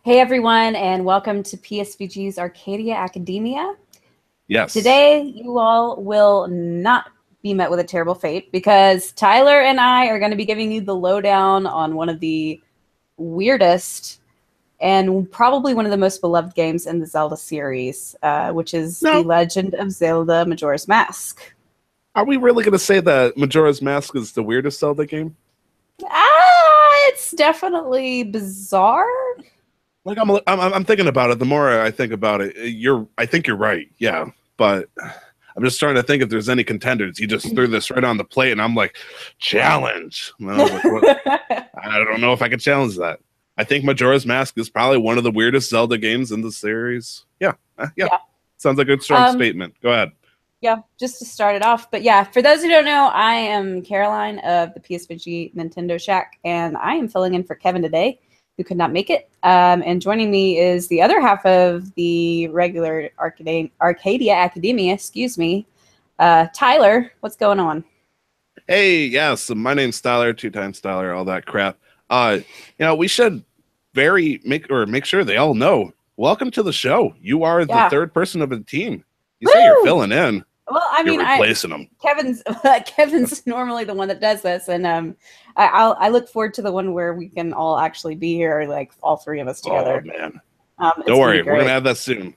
Hey everyone, and welcome to PSVG's Arcadia Academia. Yes. Today, you all will not be met with a terrible fate because Tyler and I are going to be giving you the lowdown on one of the weirdest and probably one of the most beloved games in the Zelda series, which is The Now, Legend of Zelda Majora's Mask. are we really going to say that Majora's Mask is the weirdest Zelda game? It's definitely bizarre. Like I'm thinking about it. The more I think about it, I think you're right. Yeah, but I'm just trying to think if there's any contenders. You just threw this right on the plate, and I'm like, challenge. And I was like, what? I don't know if I can challenge that. I think Majora's Mask is probably one of the weirdest Zelda games in the series. Yeah. Yeah. Sounds like a good strong statement. Go ahead. Yeah, just to start it off. But yeah, for those who don't know, I am Caroline of the PSVG Nintendo Shack, and I am filling in for Kevin today, who could not make it. And joining me is the other half of the regular Arcadia Academia, Tyler. What's going on? Hey, yes, my name's Styler, 2 times Styler, all that crap. We should make sure they all know. Welcome to the show. You are the third person of the team. You say you're filling in. Well, I mean, you're replacing them. Kevin's normally the one that does this, and I look forward to the one where we can all actually be here, like all three of us together. Oh man, don't worry, we're gonna have that soon.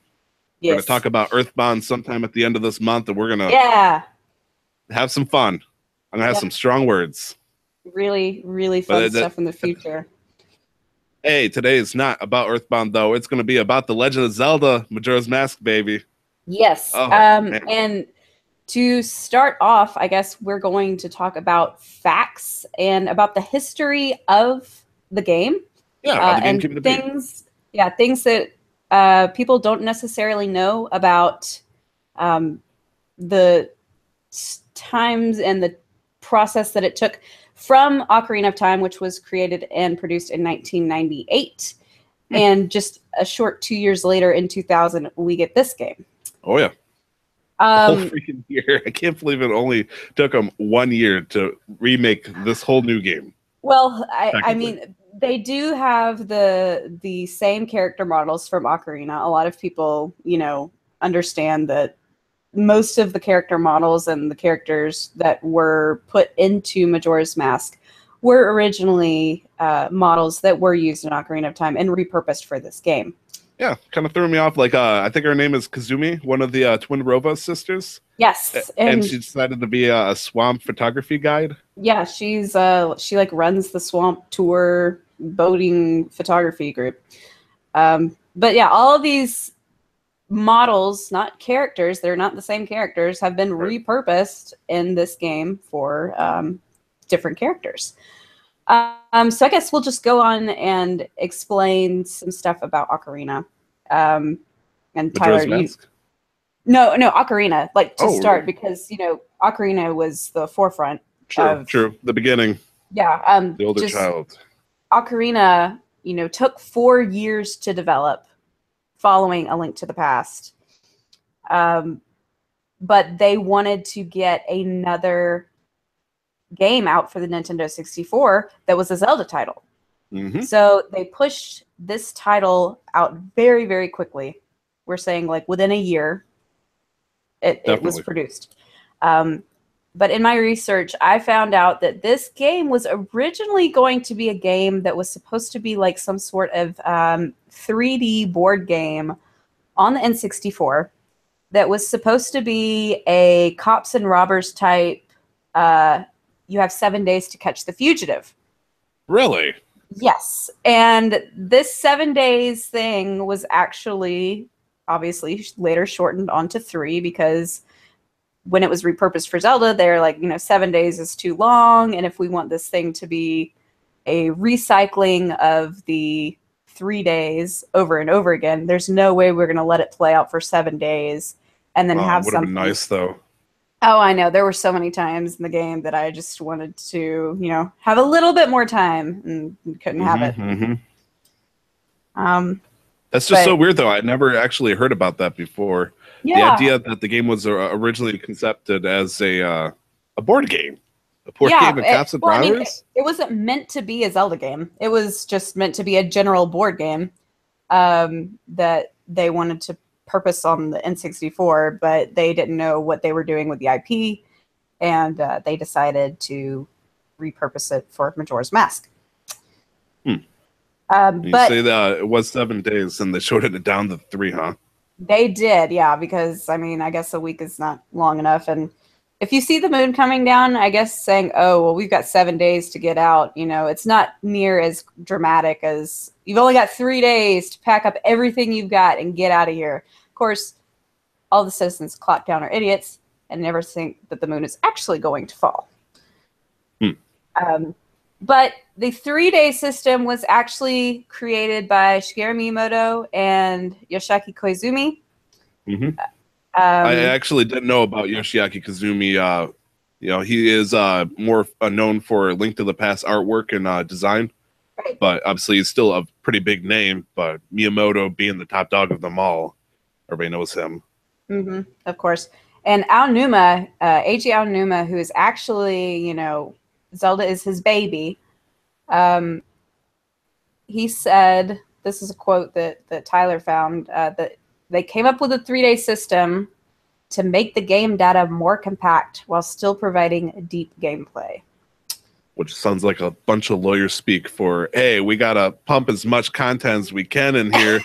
Yes. We're gonna talk about Earthbound sometime at the end of this month, and we're gonna have some fun. I'm gonna have some strong words. Really, really fun stuff in the future. Hey, today is not about Earthbound though. It's gonna be about The Legend of Zelda: Majora's Mask, baby. Yes. And to start off, I guess we're going to talk about facts and about the history of the game. Yeah, and things that people don't necessarily know about the times and the process that it took from Ocarina of Time, which was created and produced in 1998. And just a short 2 years later, in 2000, we get this game. Oh, yeah. Whole freaking year. I can't believe it only took them 1 year to remake this whole new game. Well, I mean, they do have the same character models from Ocarina. A lot of people, understand that most of the character models and the characters that were put into Majora's Mask were originally models that were used in Ocarina of Time and repurposed for this game. Yeah, kind of threw me off. Like, I think her name is Kazumi, one of the Twin Rova sisters. Yes, and she decided to be a swamp photography guide. Yeah, she runs the swamp tour boating photography group. But yeah, all of these models, not characters, they're not the same characters, have been repurposed in this game for different characters. So I guess we'll just go on and explain some stuff about Ocarina. And Tyler, No, Ocarina, to start, because, Ocarina was the forefront. True. The beginning. Yeah. The older child. Ocarina, took 4 years to develop following A Link to the Past. But they wanted to get another game out for the Nintendo 64 that was a Zelda title. Mm-hmm. So they pushed this title out very, very quickly. We're saying like within a year it was produced. But in my research, I found out that this game was originally going to be a game that was supposed to be like some sort of 3D board game on the N64 that was supposed to be a cops and robbers type you have 7 days to catch the fugitive. Really? Yes. And this 7 days thing was actually obviously later shortened onto 3 because when it was repurposed for Zelda, they're like, 7 days is too long. And if we want this thing to be a recycling of the 3 days over and over again, there's no way we're going to let it play out for 7 days and then have something. Would have been nice, though. Oh, I know. There were so many times in the game that I just wanted to, have a little bit more time and couldn't have it. Mm-hmm. That's just so weird, though. I never actually heard about that before. Yeah. The idea that the game was originally concepted as a board game. A board game of cops and robbers? It wasn't meant to be a Zelda game. It was just meant to be a general board game. that they wanted to purpose on the N64, but they didn't know what they were doing with the IP, and they decided to repurpose it for Majora's Mask. You But say that it was 7 days, and they showed it down to 3, huh? they did, yeah, because I mean, I guess a week is not long enough. And if you see the moon coming down, I guess saying, oh, well, we've got 7 days to get out, you know, it's not near as dramatic as you've only got 3 days to pack up everything you've got and get out of here. Of course, all the citizens clock down are idiots and never think that the moon is actually going to fall. But the 3-day system was actually created by Shigeru Miyamoto and Yoshiaki Koizumi. I actually didn't know about Yoshiaki Koizumi. You know, he is more known for Link to the Past artwork and design, Right. but obviously he's still a pretty big name. But Miyamoto being the top dog of them all, everybody knows him. Of course. And Aonuma, Eiji Aonuma, who is actually, you know, Zelda is his baby. He said, this is a quote that Tyler found, that they came up with a 3-day system to make the game data more compact while still providing deep gameplay. Which sounds like a bunch of lawyer speak for, hey, we got to pump as much content as we can in here,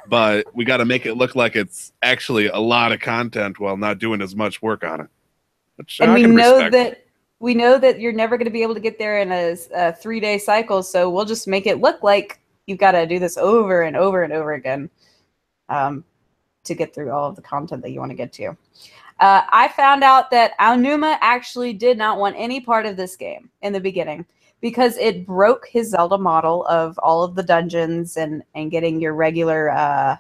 but we got to make it look like it's actually a lot of content while not doing as much work on it. Which And I we can know respect. that you're never going to be able to get there in a 3-day cycle, so we'll just make it look like you've got to do this over and over and over again to get through all of the content that you want to get to. I found out that Aonuma actually did not want any part of this game in the beginning because it broke his Zelda model of all of the dungeons and getting your regular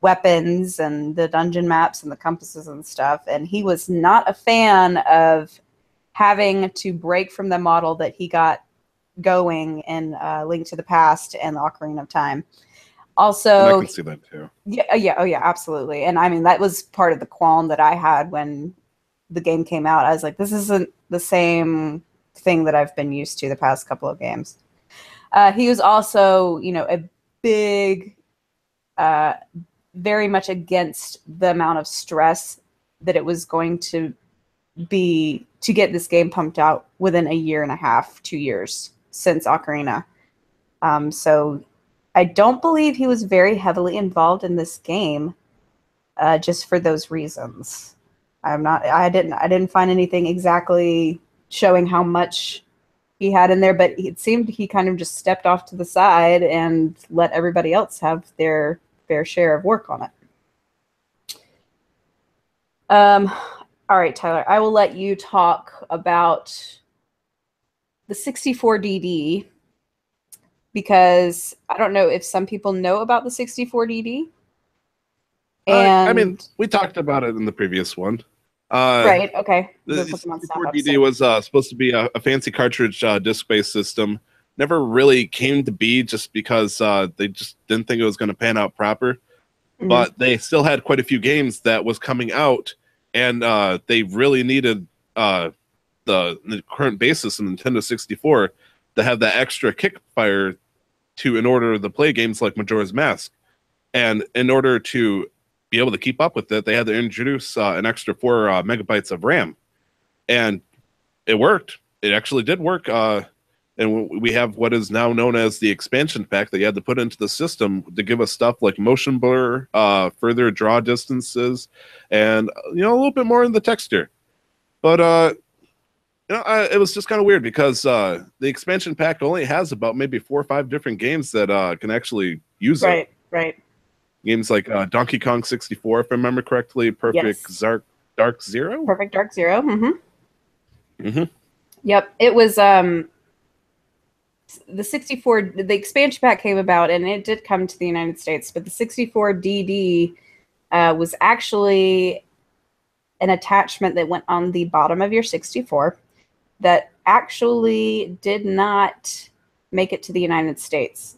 weapons and the dungeon maps and the compasses and stuff. And he was not a fan of having to break from the model that he got going in Link to the Past and the Ocarina of Time. Also, And I can see that too. Yeah, absolutely. And I mean, that was part of the qualm that I had when the game came out. I was like, this isn't the same thing that I've been used to the past couple of games. He was also, you know, a big, very much against the amount of stress that it was going to be to get this game pumped out within a year and a half, 2 years since Ocarina. So I don't believe he was very heavily involved in this game, just for those reasons. I didn't find anything exactly showing how much he had in there, but it seemed he kind of just stepped off to the side and let everybody else have their fair share of work on it. All right, Tyler, I will let you talk about the 64DD because I don't know if some people know about the 64DD. And I mean, we talked about it in the previous one. Right, okay. The 64DD was supposed to be a fancy cartridge disc-based system. Never really came to be just because they just didn't think it was going to pan out proper. But they still had quite a few games that was coming out, and they really needed the current basis in Nintendo 64 to have that extra kickfire in order to play games like Majora's Mask. And in order to be able to keep up with it, they had to introduce an extra 4 megabytes of RAM. And it worked. It actually did work. And we have what is now known as the expansion pack that you had to put into the system to give us stuff like motion blur, further draw distances, and a little bit more in the texture. But it was just kind of weird because the expansion pack only has about maybe 4 or 5 different games that can actually use it. Right. Games like Donkey Kong 64, if I remember correctly, Perfect Dark Zero. Perfect Dark Zero. Yep, it was the 64. The expansion pack came about, and it did come to the United States. But the 64DD was actually an attachment that went on the bottom of your 64 that actually did not make it to the United States.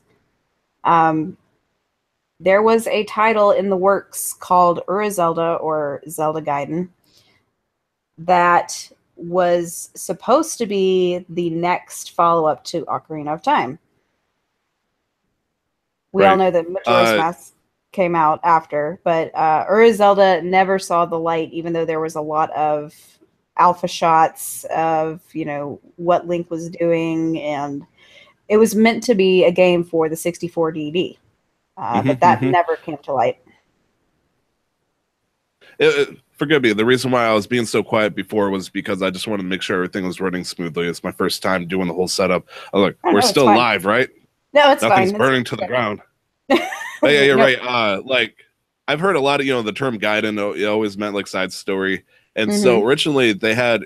There was a title in the works called Zelda or Zelda Gaiden that was supposed to be the next follow-up to Ocarina of Time. We all Right. know that Majora's Uh, Mask came out after, but Zelda never saw the light, even though there was a lot of alpha shots of, you know, what Link was doing, and it was meant to be a game for the 64 DD, but that mhm. never came to light. Forgive me. The reason why I was being so quiet before was because I just wanted to make sure everything was running smoothly. It's my first time doing the whole setup. I was like, Oh, we're no, it's still fine. live, right? No, it's Nothing's fine. burning to the ground. Oh, yeah, you're No. right. Like I've heard a lot of, the term Gaiden, it always meant like side story. And so Mm-hmm. originally they had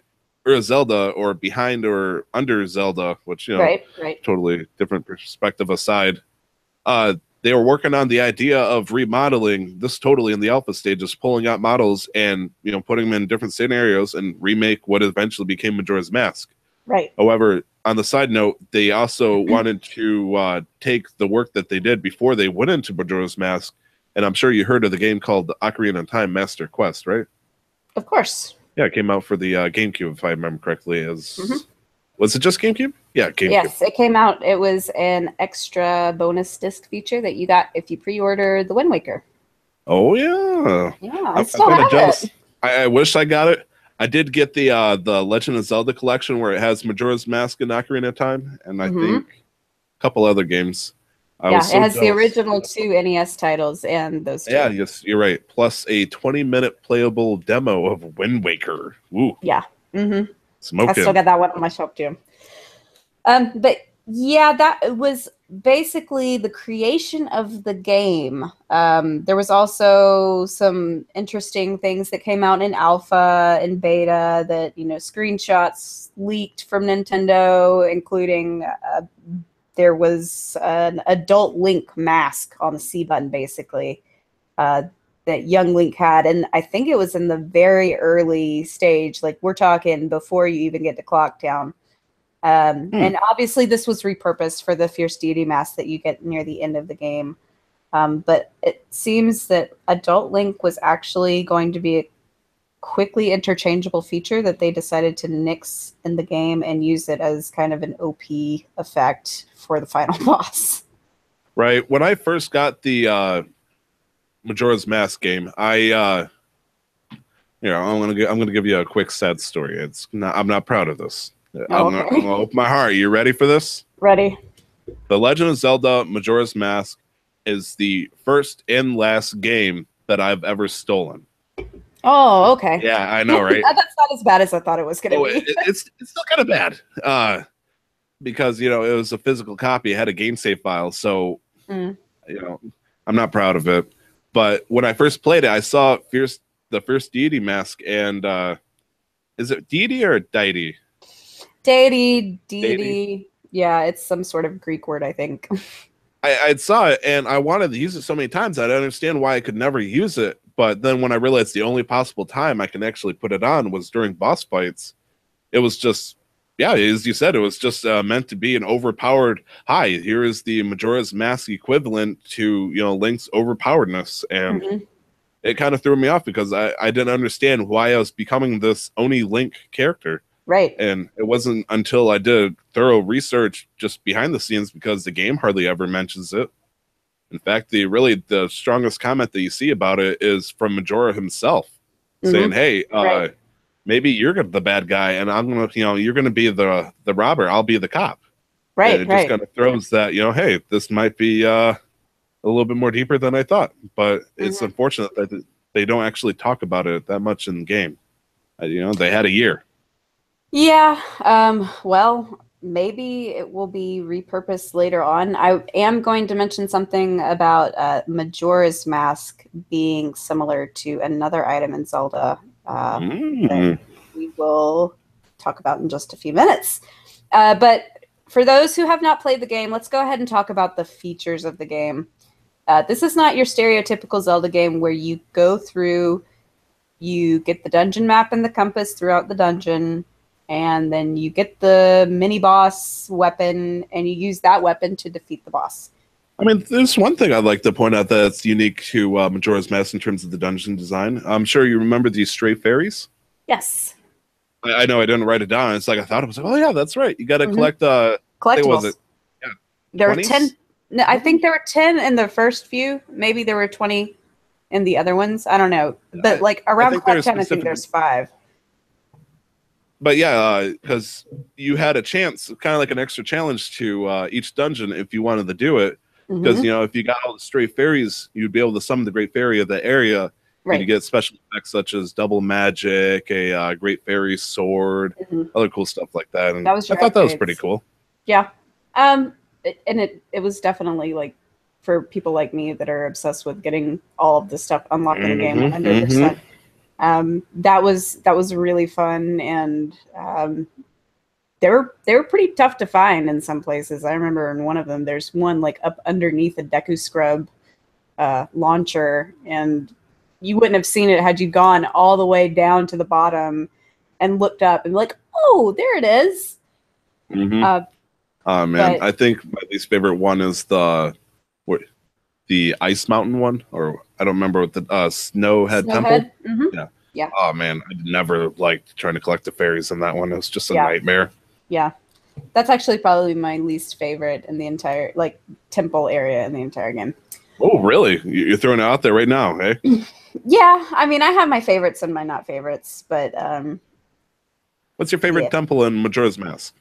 Zelda or behind or under Zelda, which, Right, right. totally different perspective aside. They were working on the idea of remodeling this totally in the alpha stages, pulling out models and, putting them in different scenarios and remake what eventually became Majora's Mask. Right. However, on the side note, they also wanted to take the work that they did before they went into Majora's Mask, and I'm sure you heard of the game called the Ocarina of Time Master Quest, right? Of course. Yeah, it came out for the GameCube, if I remember correctly. Was it just GameCube? Yeah, GameCube. Yes, it came out. It was an extra bonus disc feature that you got if you pre-ordered the Wind Waker. Oh yeah. Yeah, I I'm still kind of have jealous. it. I wish I got it. I did get the Legend of Zelda collection where it has Majora's Mask and Ocarina of Time, and I Mm-hmm. think a couple other games. I Yeah, was it so has the jealous. original 2 NES titles and those 2. Yeah, yes, you're right. Plus a 20-minute playable demo of Wind Waker. Ooh, Yeah. Mm-hmm. I still smoking. got that one on my shelf too. But yeah, that was basically the creation of the game. There was also some interesting things that came out in alpha and beta that, screenshots leaked from Nintendo, including there was an adult Link mask on the C button, basically, that young Link had. And I think it was in the very early stage, like we're talking before you even get to Clock Town. And obviously this was repurposed for the Fierce Deity mask that you get near the end of the game. But it seems that adult Link was actually going to be a quickly interchangeable feature that they decided to nix in the game and use it as kind of an OP effect for the final boss. Right. When I first got the Majora's Mask game, I'm gonna give you a quick sad story. I'm not proud of this. Oh, I'm okay. gonna open my heart. You ready for this? Ready? The Legend of Zelda Majora's Mask is the first and last game that I've ever stolen. Oh, okay. Yeah, I know, right? That's not as bad as I thought it was going to be. It's still kind of bad. Because it was a physical copy, it had a game save file, so I'm not proud of it. But when I first played it, I saw the Fierce Deity mask, and is it deity or deity? Deity. Yeah, it's some sort of Greek word, I think. I saw it and I wanted to use it so many times. I don't understand why I could never use it. But then when I realized the only possible time I can actually put it on was during boss fights, it was just, yeah, as you said, it was just meant to be an overpowered, hi, here is the Majora's Mask equivalent to, Link's overpoweredness. And it kind of threw me off because I didn't understand why I was becoming this Oni Link character. Right. And it wasn't until I did thorough research just behind the scenes, because the game hardly ever mentions it. In fact, the strongest comment that you see about it is from Majora himself, saying, "Hey, right. maybe you're the bad guy, and I'm gonna, you're gonna be the robber. I'll be the cop." Right. And it just kind of throws that, hey, this might be a little bit more deeper than I thought. But it's unfortunate that they don't actually talk about it that much in the game. They had a year. Yeah. Well, maybe it will be repurposed later on. I am going to mention something about Majora's Mask being similar to another item in Zelda that we will talk about in just a few minutes. But for those who have not played the game, let's go ahead and talk about the features of the game. This is not your stereotypical Zelda game where you go through, you get the dungeon map and the compass throughout the dungeon, and then you get the mini boss weapon and you use that weapon to defeat the boss. I mean, there's one thing I'd like to point out that's unique to Majora's Mask in terms of the dungeon design. I'm sure you remember these stray fairies. Yes. I know I didn't write it down. It's like I thought it was like, oh yeah, that's right. You got to collect collectibles. was it? Yeah, There 20s? No, I think there were 10 in the first few. Maybe there were 20 in the other ones. I don't know. But like around Clock 10, I think there's 5. But yeah, because you had a chance, kind of like an extra challenge to each dungeon if you wanted to do it. Because, you know, if you got all the stray fairies, you'd be able to summon the great fairy of the area. Right. You get special effects such as double magic, a great fairy sword, other cool stuff like that. And I thought that was pretty cool. Yeah. It was definitely like for people like me that are obsessed with getting all of this stuff unlocked in the game 100%. That was really fun, and they were pretty tough to find in some places. I remember in one of them, there's one like up underneath a Deku Scrub launcher, and you wouldn't have seen it had you gone all the way down to the bottom and looked up and like, oh, there it is. Oh man, I think my least favorite one is the Ice Mountain one, or I don't remember what the Snowhead Temple. Yeah. Oh man, I never liked trying to collect the fairies in that one. It was just a nightmare. Yeah, that's actually probably my least favorite in the entire like temple area in the entire game. Oh really? You're throwing it out there right now, eh? Yeah, I mean, I have my favorites and my not favorites, but what's your favorite temple in Majora's Mask?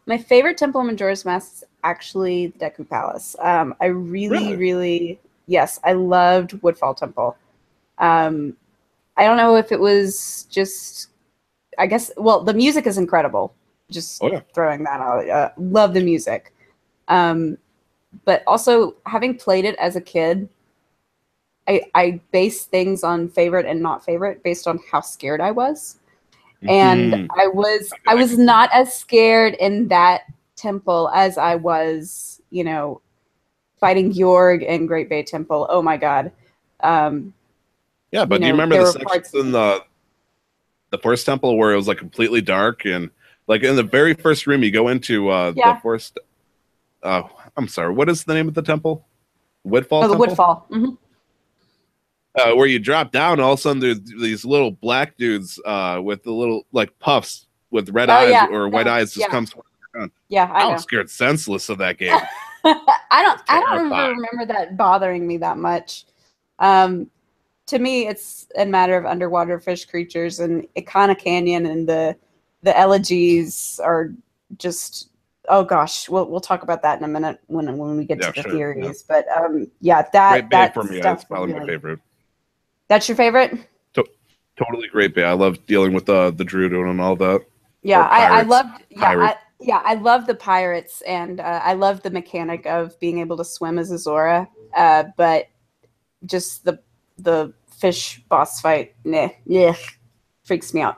My favorite temple in Majora's Mask is actually the Deku Palace. I really, yes, I loved Woodfall Temple. I don't know if it was just, I guess, well, the music is incredible. Just throwing that out. Love the music. But also, having played it as a kid, I base things on favorite and not favorite based on how scared I was. And I was not as scared in that temple as I was, you know, fighting Georg in Great Bay Temple. Oh my God. Yeah, but do you remember the sections in the first temple where it was like completely dark, and like in the very first room you go into the first I'm sorry, what is the name of the temple? Woodfall Temple? The Woodfall. Where you drop down, all of a sudden there's these little black dudes with the little like puffs with red eyes or white eyes just comes around. Yeah, I was scared senseless of that game. I don't remember that bothering me that much. To me, it's a matter of underwater fish creatures, and Ikana Canyon and the elegies are just, oh gosh, we'll talk about that in a minute when we get to the theories. But that for me, that's probably my favorite. That's your favorite? Totally Great Bay. I love dealing with the Druid and all that. Yeah, I loved. I love the pirates, and I love the mechanic of being able to swim as a Zora. But just the fish boss fight, freaks me out.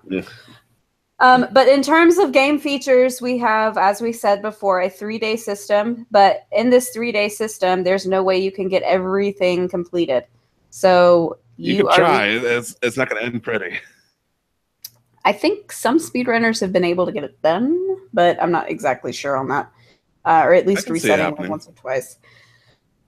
But in terms of game features, we have, as we said before, a 3-day system. But in this 3-day system, there's no way you can get everything completed. So you can try. It's not going to end pretty. I think some speedrunners have been able to get it done, but I'm not exactly sure on that. Or at least resetting it once or twice.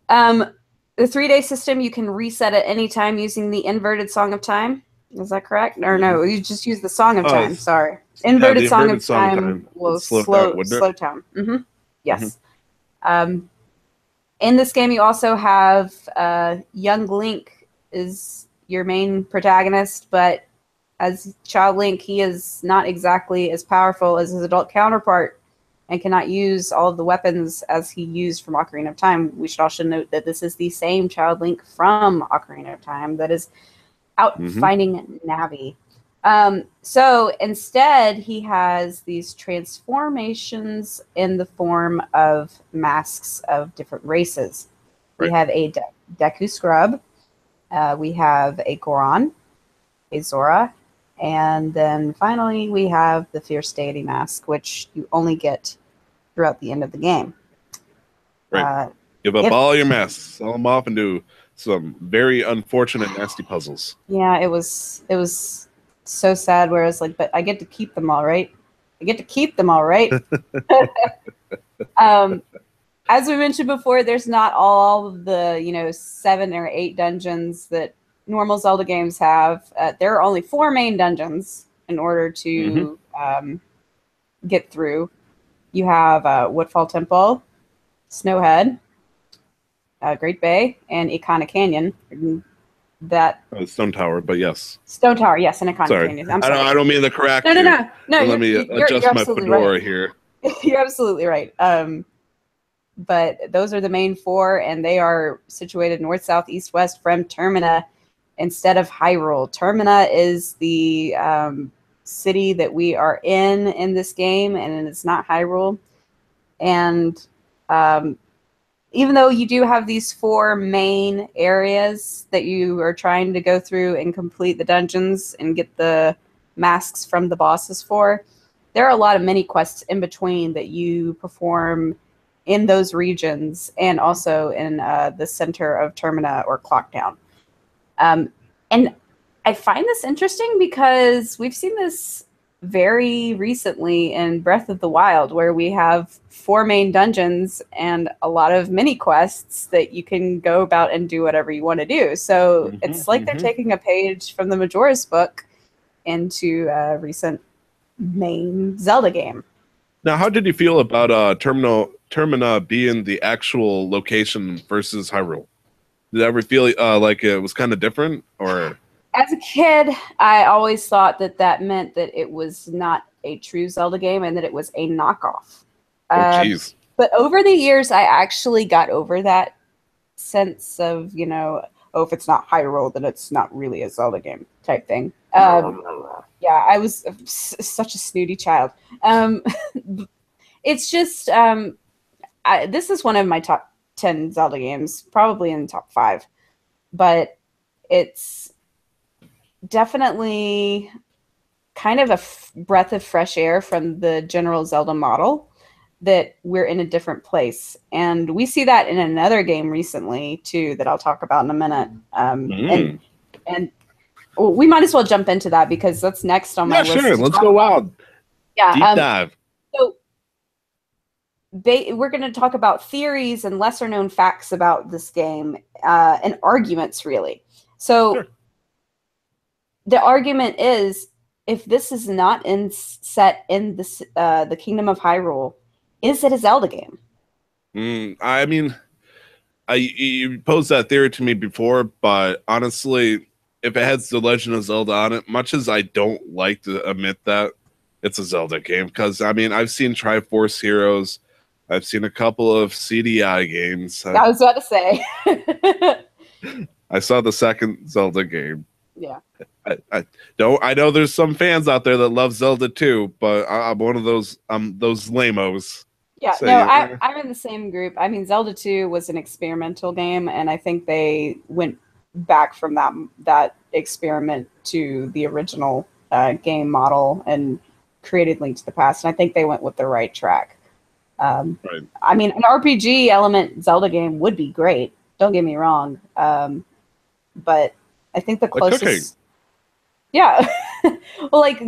The 3-day system, you can reset at any time using the inverted Song of Time. Is that correct? Or no, you just use the Song of Time. Sorry. Inverted Song of Time will slow down. Yes. In this game, you also have young Link is your main protagonist, but as Child Link, he is not exactly as powerful as his adult counterpart and cannot use all of the weapons as he used from Ocarina of Time. We should also note that this is the same Child Link from Ocarina of Time that is out finding Navi. So instead, he has these transformations in the form of masks of different races. We have a Deku Scrub. We have a Goron, a Zora, and then finally we have the Fierce Deity mask, which you only get throughout the end of the game. Give up all your masks, sell them off, and do some very unfortunate, nasty puzzles. Yeah, it was so sad. Where it's like, but I get to keep them all, right? I get to keep them all, right? As we mentioned before, there's not all of the 7 or 8 dungeons that normal Zelda games have. There are only 4 main dungeons in order to get through. You have Woodfall Temple, Snowhead, Great Bay and Ikana Canyon. That Stone Tower, but yes. Stone Tower, yes, and Ikana Sorry. Canyon. I'm sorry. I don't mean to correct No, no, you. no, no. Let me adjust my absolutely fedora right. here. You're absolutely right. But those are the main four, and they are situated north, south, east, west from Termina instead of Hyrule. Termina is the city that we are in this game, and it's not Hyrule. And even though you do have these four main areas that you are trying to go through and complete the dungeons and get the masks from the bosses for, there are a lot of mini quests in between that you perform in those regions and also in the center of Termina or Clocktown. And I find this interesting because we've seen this very recently in Breath of the Wild, where we have four main dungeons and a lot of mini quests that you can go about and do whatever you want to do. So it's like they're taking a page from the Majora's book into a recent main Zelda game. Now, how did you feel about Termina being the actual location versus Hyrule? Did it ever feel like it was kind of different, or? As a kid, I always thought that meant that it was not a true Zelda game and that it was a knockoff. Oh, jeez. But over the years, I actually got over that sense of, if it's not Hyrule, then it's not really a Zelda game type thing. Yeah, I was such a snooty child. It's just, this is one of my top 10 Zelda games, probably in the top 5. But it's definitely kind of a breath of fresh air from the general Zelda model, that we're in a different place. And we see that in another game recently, too, that I'll talk about in a minute. And well, we might as well jump into that because that's next on my list. Yeah, sure. Let's go wild. Yeah, deep dive. So we're going to talk about theories and lesser known facts about this game and arguments, really. So Sure. The argument is, if this is not set in the Kingdom of Hyrule, is it a Zelda game? I mean, you posed that theory to me before, but honestly, if it has The Legend of Zelda on it, much as I don't like to admit that, it's a Zelda game. Because, I mean, I've seen Triforce Heroes. I've seen a couple of CDI games. I was about to say. I saw the second Zelda game. Yeah. I know there's some fans out there that love Zelda too, but I'm one of those lamos. Yeah, So, no, I'm in the same group. I mean, Zelda 2 was an experimental game, and I think they went back from that experiment to the original game model and created Link to the Past, and I think they went with the right track. Right. I mean, an RPG element Zelda game would be great. Don't get me wrong, but I think the closest, cooking. Yeah, well, like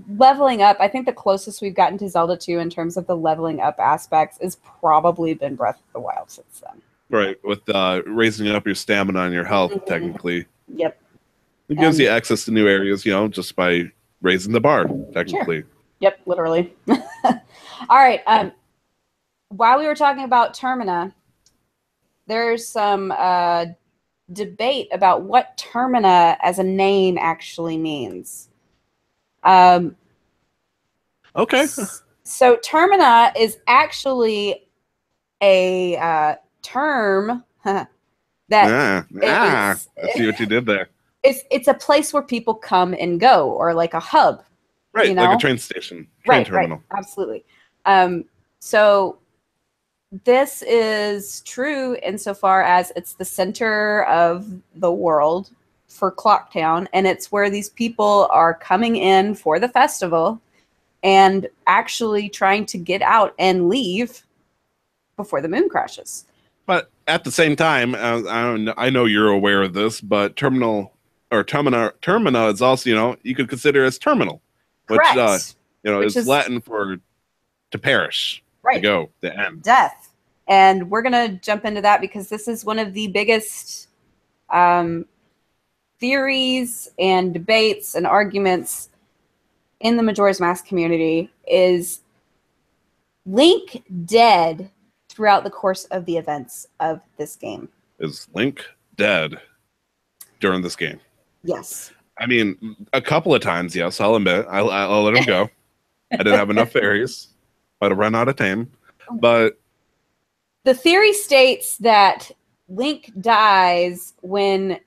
leveling up. I think the closest we've gotten to Zelda 2 in terms of the leveling up aspects is probably been Breath of the Wild since then. Right, with raising up your stamina and your health, technically. Yep. It gives you access to new areas, just by raising the bar, technically. Sure. Yep, literally. All right. While we were talking about Termina, there's some debate about what Termina as a name actually means. Okay. So Termina is actually a term that I see what you did there. It's a place where people come and go, or like a hub. Right, like a train station, train terminal. Right, absolutely. So this is true insofar as it's the center of the world for Clocktown, and it's where these people are coming in for the festival and actually trying to get out and leave before the moon crashes. But at the same time, I know you're aware of this, but Termina is also, you could consider as terminal, which which is Latin for to perish, right, to go, the end, death. And we're gonna jump into that because this is one of the biggest theories and debates and arguments in the Majora's Mask community. Is Link dead throughout the course of the events of this game? Is Link dead during this game? Yes. I mean, a couple of times, yes, I'll admit. I'll let him go. I didn't have enough fairies. I'd have run out of time. But the theory states that Link dies when,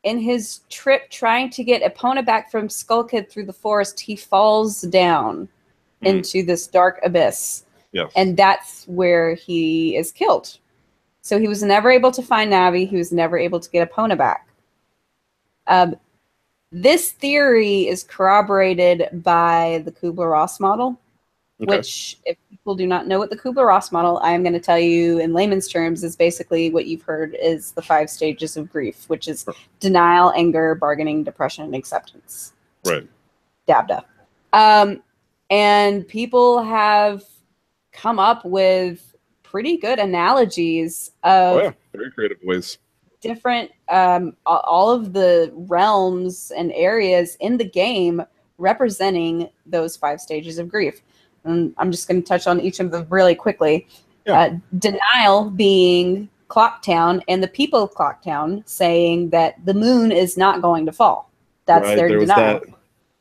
in his trip trying to get Epona back from Skull Kid through the forest, he falls down into this dark abyss. Yes. And that's where he is killed. So he was never able to find Navi. He was never able to get Epona back. This theory is corroborated by the Kubler-Ross model, which, if people do not know what the Kubler-Ross model, I am going to tell you in layman's terms, is basically what you've heard is the 5 stages of grief, which is denial, anger, bargaining, depression, and acceptance. Right. Dabda. And people have come up with pretty good analogies of very creative ways. Different, all of the realms and areas in the game representing those 5 stages of grief. And I'm just going to touch on each of them really quickly. Yeah. Denial being Clocktown and the people of Clocktown saying that the moon is not going to fall. That's their denial.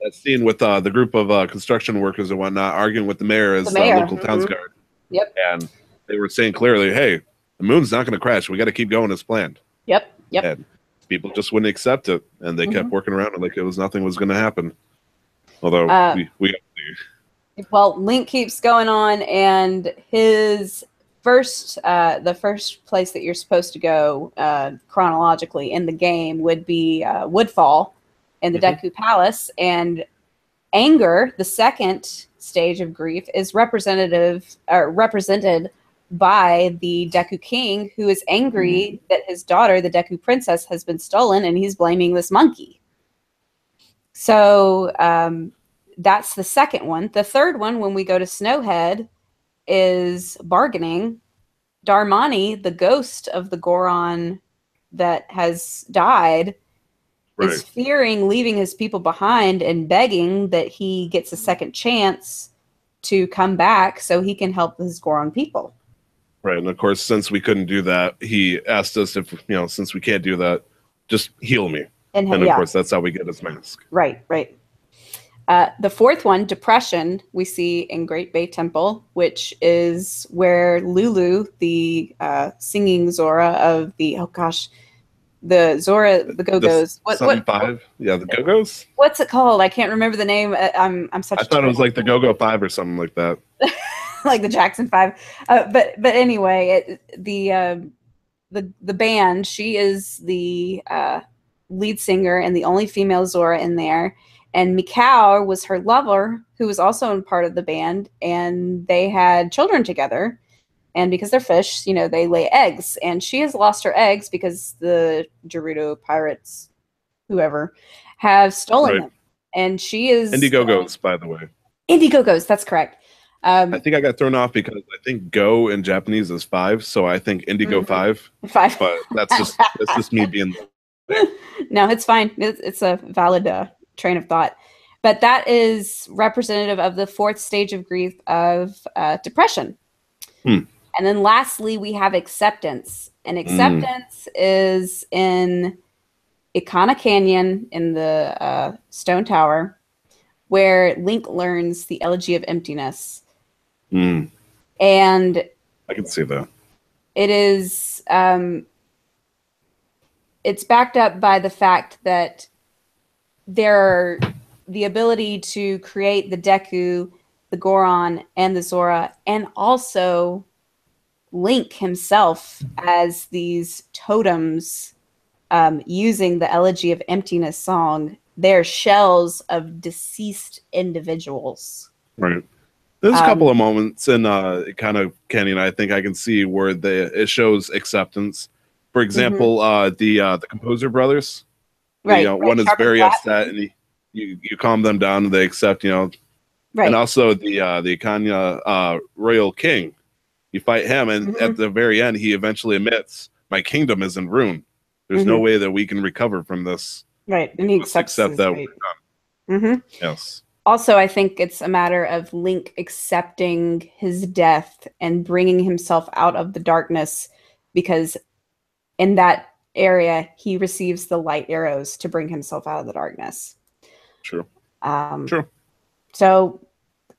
That scene with the group of construction workers and whatnot arguing with the mayor as the local town's guard. Yep. And they were saying clearly, hey, the moon's not going to crash. We got to keep going as planned. Yep. And people just wouldn't accept it. And they kept working around it like it was nothing was going to happen. Although well, Link keeps going on, and his first, the first place that you're supposed to go chronologically in the game would be Woodfall in the Deku Palace, and anger, the second stage of grief, is represented by the Deku King, who is angry that his daughter, the Deku Princess, has been stolen, and he's blaming this monkey. So that's the second one. The third one, when we go to Snowhead, is bargaining. Darmani, the ghost of the Goron that has died, is fearing leaving his people behind and begging that he gets a second chance to come back so he can help his Goron people. Right. And of course, since we couldn't do that, he asked us if, since we can't do that, just heal me. And of course, that's how we get his mask. Right. The fourth one, depression, we see in Great Bay Temple, which is where Lulu, the singing Zora of the, the Zora, the Go-Go's. What 5? Yeah, the Go-Go's? What's it called? I can't remember the name. I thought it was like the Go-Go 5 or something like that. Like the Jackson 5. But anyway, the band, she is the lead singer and the only female Zora in there. And Mikau was her lover, who was also in part of the band, and they had children together. And because they're fish, they lay eggs. And she has lost her eggs because the Gerudo pirates, whoever, have stolen them. And she is... Indiegogo's, by the way. Indiegogo's, that's correct. I think I got thrown off because I think Go in Japanese is 5, so I think Indigo 5. 5. But that's just me being... No, it's fine. It's a valid train of thought. But that is representative of the fourth stage of grief of depression. And then lastly, we have acceptance. And acceptance is in Ikana Canyon in the Stone Tower, where Link learns the Elegy of Emptiness. And I can see that. It is it's backed up by the fact that the ability to create the Deku, the Goron, and the Zora, and also Link himself as these totems using the Elegy of Emptiness song. They're shells of deceased individuals. Right. There's a couple of moments in kind of Canyon, I think I can see where it shows acceptance. For example, the Composer brothers. Right. One is very upset, and you calm them down, and they accept. Right. And also the Ikana Royal King. You fight him, and at the very end, he eventually admits, "My kingdom is in ruin. There's no way that we can recover from this." Right, and he accepts that we're done. Yes. Also, I think it's a matter of Link accepting his death and bringing himself out of the darkness, because in that area, he receives the light arrows to bring himself out of the darkness. True. Um, True. so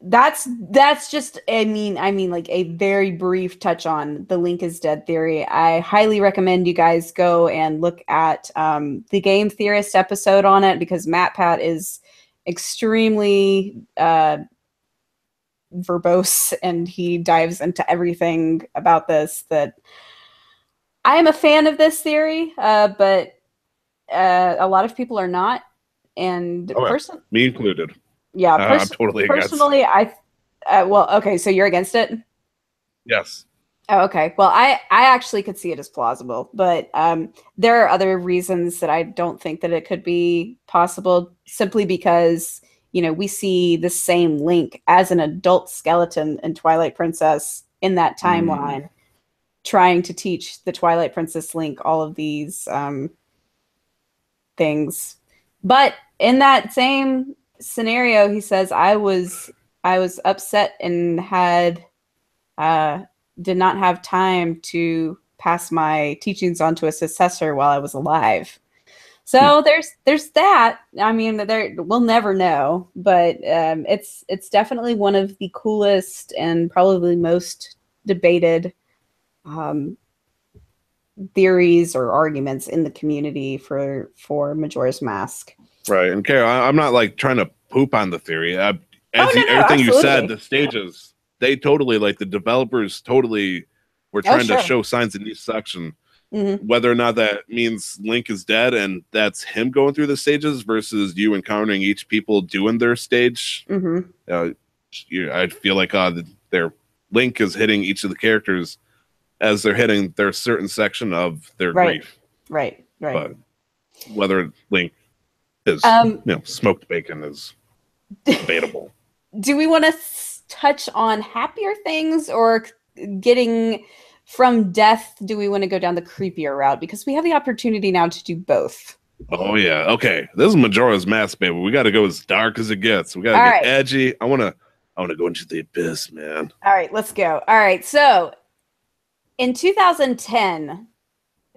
that's just I mean like a very brief touch on the Link is dead theory. I highly recommend you guys go and look at the Game Theorist episode on it, because MatPat is extremely verbose, and he dives into everything about this. That I am a fan of this theory, but a lot of people are not. And me included. Yeah, I'm totally against. Personally, well, okay, so you're against it? Yes. Oh, okay. Well, I actually could see it as plausible, but there are other reasons that I don't think that it could be possible, simply because, you know, we see the same Link as an adult skeleton in Twilight Princess in that timeline, trying to teach the Twilight Princess Link all of these things. But in that same scenario, he says, I was upset and had did not have time to pass my teachings on to a successor while I was alive. So there's that. I mean, we'll never know, but it's definitely one of the coolest and probably most debated theories or arguments in the community for Majora's Mask. Right. And Kara, I'm not like trying to poop on the theory. Everything absolutely. you said, the stages, they totally, like, the developers totally were trying to show signs in each section. Whether or not that means Link is dead and that's him going through the stages versus you encountering each people doing their stage. I feel like their Link is hitting each of the characters as they're hitting their certain section of their grief. Right. But whether Link is, smoked bacon is debatable. Do we want to touch on happier things, or getting from death? Do we want to go down the creepier route? Because we have the opportunity now to do both. Oh yeah. Okay. This is Majora's Mask, baby. We got to go as dark as it gets. We got to get edgy. I want to go into the abyss, man. All right, let's go. All right. So in 2010,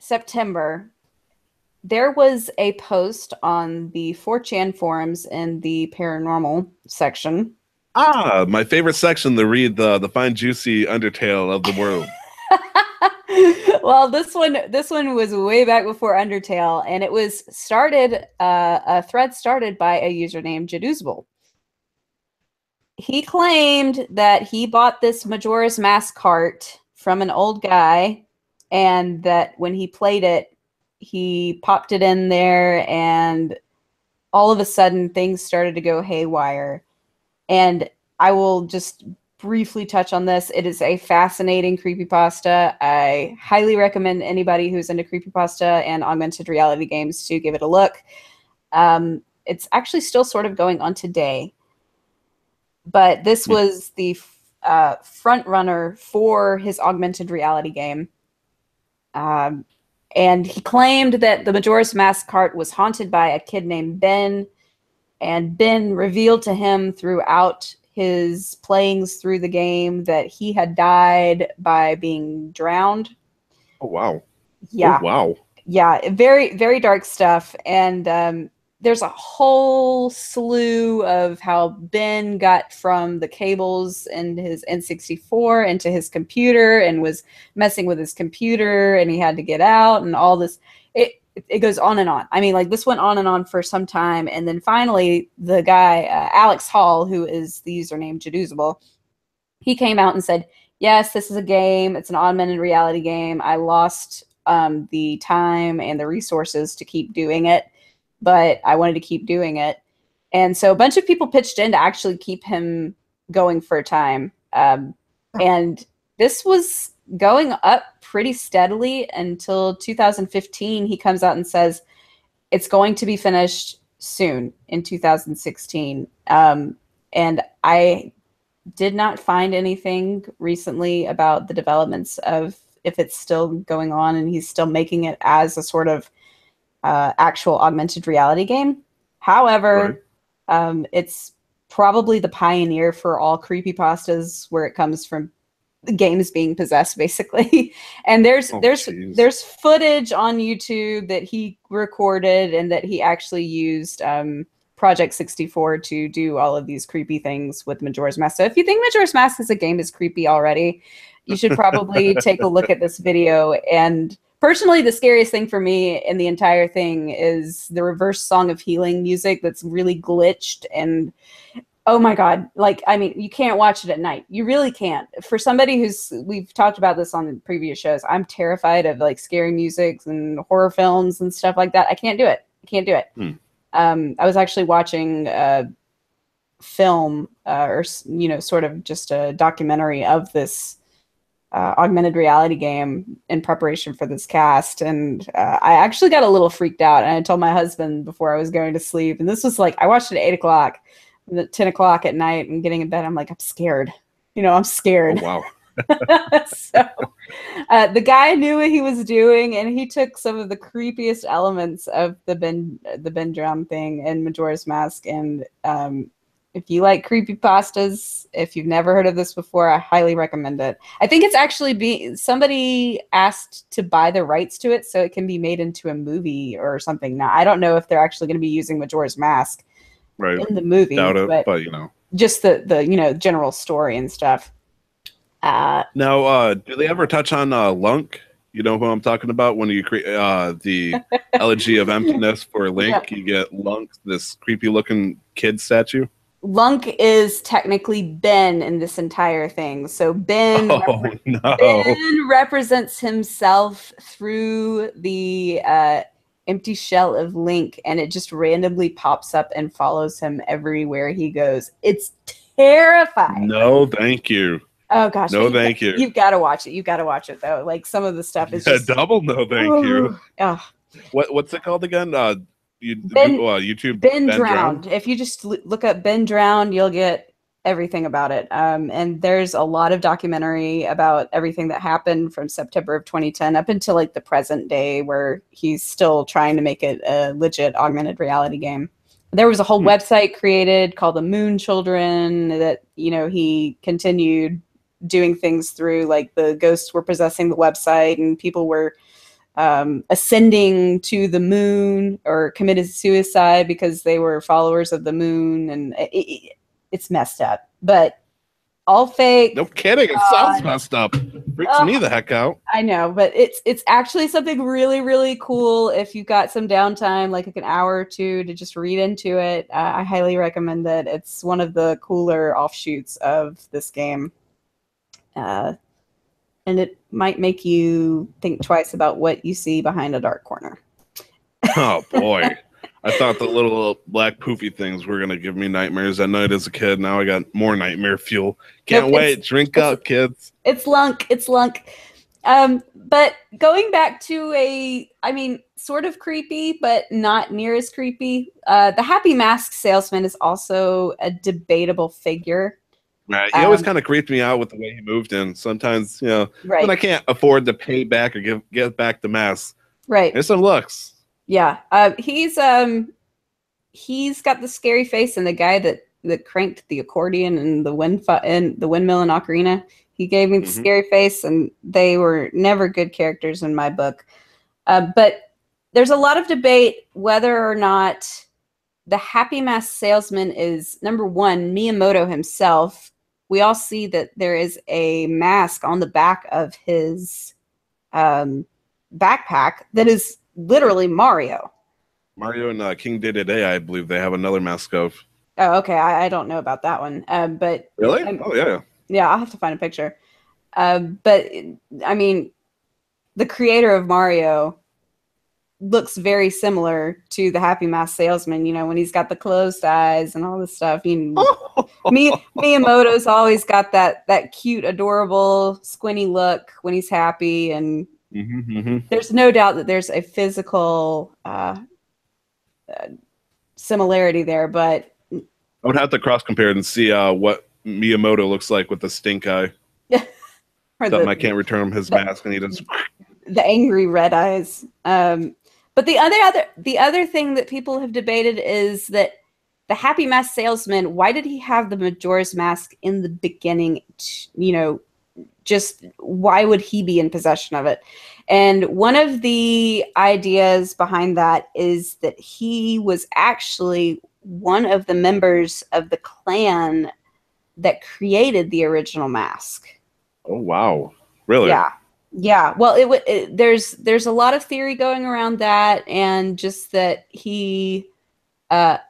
September, there was a post on the 4chan forums in the paranormal section. My favorite section to read the fine, juicy Undertale of the world. Well, this one was way back before Undertale, and it was started a thread started by a user named Jaduzable. He claimed that he bought this Majora's Mask cart from an old guy, and that when he played it, he popped it in there, and all of a sudden things started to go haywire. And I will just briefly touch on this. It is a fascinating creepypasta. I highly recommend anybody who's into creepypasta and augmented reality games to give it a look. It's actually still sort of going on today. But this was the front runner for his augmented reality game. And he claimed that the Majora's Mask cart was haunted by a kid named Ben, and Ben revealed to him throughout his playings through the game that he had died by being drowned. Oh, wow. Yeah. Oh, wow. Yeah, very, very dark stuff. And there's a whole slew of how Ben got from the cables in his N64 into his computer and was messing with his computer, and he had to get out and all this. It goes on and on. I mean, like, this went on and on for some time. And then finally, the guy, Alex Hall, who is the username Jaduzable, he came out and said, yes, this is a game. It's an augmented reality game. I lost the time and the resources to keep doing it, but I wanted to keep doing it. And so a bunch of people pitched in to actually keep him going for a time. And this was going up pretty steadily until 2015. He comes out and says it's going to be finished soon in 2016. And I did not find anything recently about the developments of if it's still going on and he's still making it as a sort of actual augmented reality game. However, it's probably the pioneer for all creepypastas where it comes from the game is being possessed, basically. And there's footage on YouTube that he recorded and that he actually used Project 64 to do all of these creepy things with Majora's Mask. So if you think Majora's Mask as a game is creepy already, you should probably take a look at this video. And personally, the scariest thing for me in the entire thing is the reverse Song of Healing music that's really glitched. And oh my God, like, I mean, you can't watch it at night. You really can't. For somebody we've talked about this on previous shows, I'm terrified of like scary music and horror films and stuff like that. I can't do it. I can't do it. I was actually watching a film or, you know, sort of just a documentary of this augmented reality game in preparation for this cast. And I actually got a little freaked out. And I told my husband before I was going to sleep, and this was like, I watched it at 8 o'clock. At 10 o'clock at night and getting in bed, I'm like, I'm scared. You know, I'm scared. Oh, wow. So the guy knew what he was doing, and he took some of the creepiest elements of the Ben Drum thing in Majora's Mask. And if you like creepypastas, if you've never heard of this before, I highly recommend it. I think it's actually somebody asked to buy the rights to it so it can be made into a movie or something. Now, I don't know if they're actually going to be using Majora's Mask in the movie, Doubt it, but you know, just the you know, general story and stuff. Now, do they ever touch on Lunk? You know who I'm talking about? When you create the Elegy of Emptiness for Link, yep. You get Lunk, this creepy looking kid statue. Lunk is technically Ben in this entire thing. So Ben represents himself through the empty shell of Link, and it just randomly pops up and follows him everywhere he goes. It's terrifying. No, thank you. Oh gosh, no, thank you. You've got to watch it. You've got to watch it though. Like some of the stuff is just double no, thank you. Oh. What's it called again? YouTube. Ben Drowned. If you just look up Ben Drowned, you'll get everything about it. And there's a lot of documentary about everything that happened from September of 2010 up until like the present day, where he's still trying to make it a legit augmented reality game. There was a whole website created called the Moon Children that, you know, he continued doing things through. Like the ghosts were possessing the website and people were ascending to the moon or committed suicide because they were followers of the moon. And it's messed up, but all fake. No kidding. It sounds messed up. Freaks me the heck out. I know, but it's actually something really, really cool. If you've got some downtime, like an hour or two to just read into it, I highly recommend it. It's one of the cooler offshoots of this game. And it might make you think twice about what you see behind a dark corner. Oh, boy. I thought the little black poofy things were going to give me nightmares at night as a kid. Now I got more nightmare fuel. Can't wait. Drink up, kids. It's Lunk. It's Lunk. But going back to sort of creepy, but not near as creepy. The Happy Mask Salesman is also a debatable figure. Right. He always kind of creeped me out with the way he moved in. Sometimes, you know, when I can't afford to pay back or get back the mask. Right. There's some looks. Yeah. He's got the scary face, and the guy that cranked the accordion and the windmill and ocarina, he gave me the scary face, and they were never good characters in my book. But there's a lot of debate whether or not the Happy Mask Salesman is, number one, Miyamoto himself. We all see that there is a mask on the back of his backpack that is literally Mario. Mario and King Dedede, I believe they have another mask of. Oh, okay. I don't know about that one. But really? Oh, yeah. Yeah, I'll have to find a picture. But I mean, the creator of Mario looks very similar to the Happy Mask Salesman, you know, when he's got the closed eyes and all this stuff. You know, Miyamoto's always got that cute, adorable, squinty look when he's happy, and there's no doubt that there's a physical similarity there, but I would have to cross compare and see what Miyamoto looks like with the stink eye. I can't return his mask, and he does the angry red eyes. But the other thing that people have debated is that the Happy Mask Salesman, why did he have the Majora's Mask in the beginning, just why would he be in possession of it? And one of the ideas behind that is that he was actually one of the members of the clan that created the original mask. Oh, wow. Really? Yeah. Yeah. Well, there's a lot of theory going around that, and just that he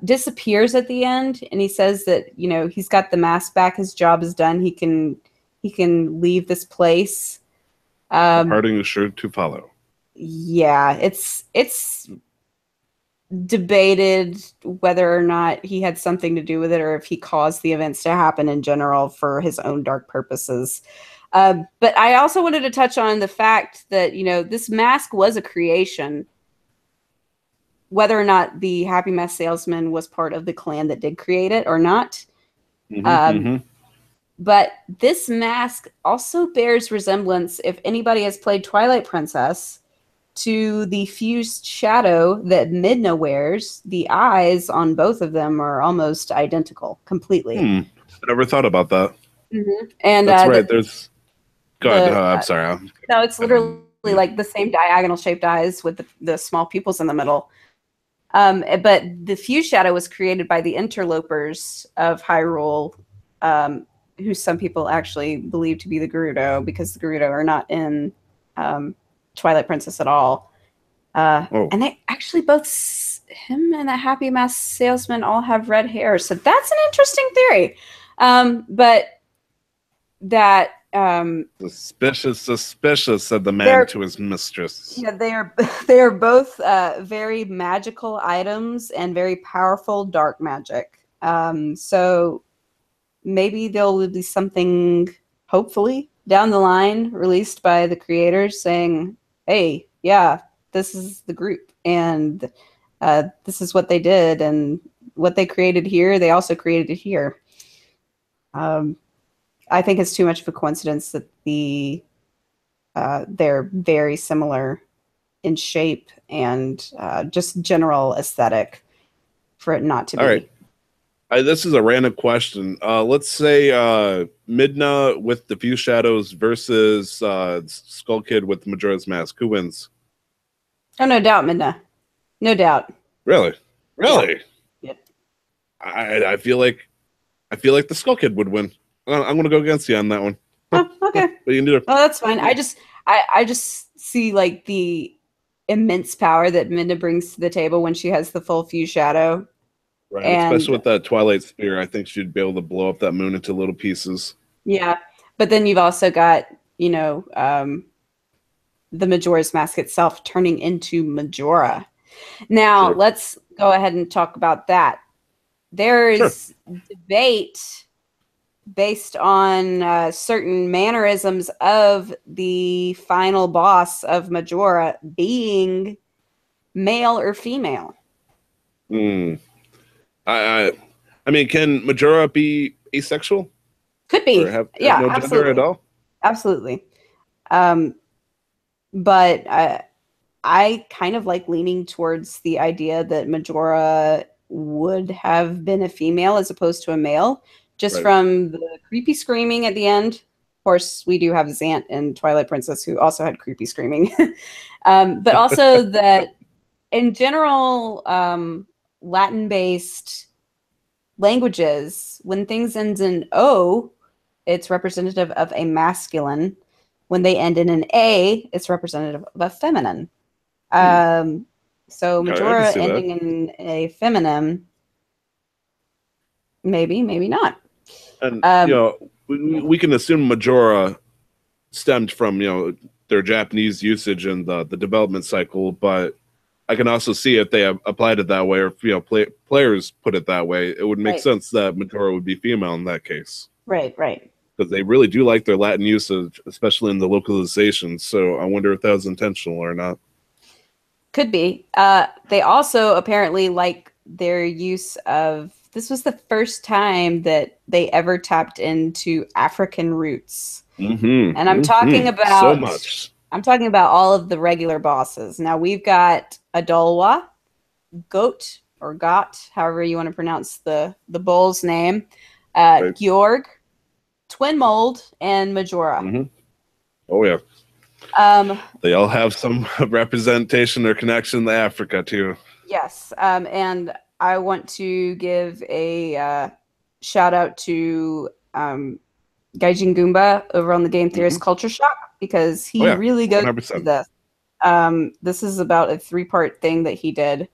disappears at the end, and he says that, you know, he's got the mask back, his job is done, he can leave this place. Parting is sure to follow. Yeah, it's debated whether or not he had something to do with it, or if he caused the events to happen in general for his own dark purposes. But I also wanted to touch on the fact that, you know, this mask was a creation. Whether or not the Happy Mask salesman was part of the clan that did create it or not. But this mask also bears resemblance, if anybody has played Twilight Princess, to the fused shadow that Midna wears. The eyes on both of them are almost identical, completely. I never thought about that. And that's right. There's. Go ahead. I'm sorry. No, it's literally like the same diagonal shaped eyes with the small pupils in the middle. But the fused shadow was created by the interlopers of Hyrule, who some people actually believe to be the Gerudo, because the Gerudo are not in Twilight Princess at all. And they actually both, him and the Happy Mask salesman, all have red hair. So that's an interesting theory. But that suspicious, said the man to his mistress. Yeah, they are both very magical items and very powerful dark magic. So maybe there will be something, hopefully, down the line released by the creators saying, hey, yeah, this is the group, and this is what they did, and what they created here, they also created it here. I think it's too much of a coincidence that they're very similar in shape and just general aesthetic for it not to be. All right. This is a random question. Let's say Midna with the Fused Shadows versus Skull Kid with Majora's Mask. Who wins? Oh, no doubt, Midna. No doubt. Really? Really? Yeah. I feel like the Skull Kid would win. I'm going to go against you on that one. Oh, okay. But you can do it. Oh, that's fine. I just see like the immense power that Midna brings to the table when she has the full Fused Shadow. Right, especially with that Twilight Spear, I think she'd be able to blow up that moon into little pieces. Yeah, but then you've also got, you know, the Majora's Mask itself turning into Majora. Now, let's go ahead and talk about that. There is debate based on certain mannerisms of the final boss of Majora being male or female. I mean, can Majora be asexual? Could be. Or have yeah, no absolutely. gender at all? Absolutely. But I kind of like leaning towards the idea that Majora would have been a female as opposed to a male, just from the creepy screaming at the end. Of course, we do have Zant in Twilight Princess, who also had creepy screaming. But also that in general, Latin-based languages, when things end in O, it's representative of a masculine. When they end in an A, it's representative of a feminine. So Majora ending in a feminine, maybe not. And you know, we can assume Majora stemmed from, you know, their Japanese usage and the development cycle, but I can also see if they have applied it that way, or if, you know, players put it that way, it would make sense that Majora would be female in that case. Right. Because they really do like their Latin usage, especially in the localization. So I wonder if that was intentional or not. Could be. They also apparently like their use of. This was the first time that they ever tapped into African roots, and I'm talking about so much. I'm talking about all of the regular bosses. Now we've got Adolwa, Goat or Got, however you want to pronounce the bull's name, Georg, Twin Mold, and Majora. Oh yeah. Um, They all have some representation or connection to Africa too. yes, and I want to give a shout out to Gaijin Goomba over on the Game Theorist Culture Shock because Oh he yeah, really goes into 100%. this. This is about a 3-part thing that he did.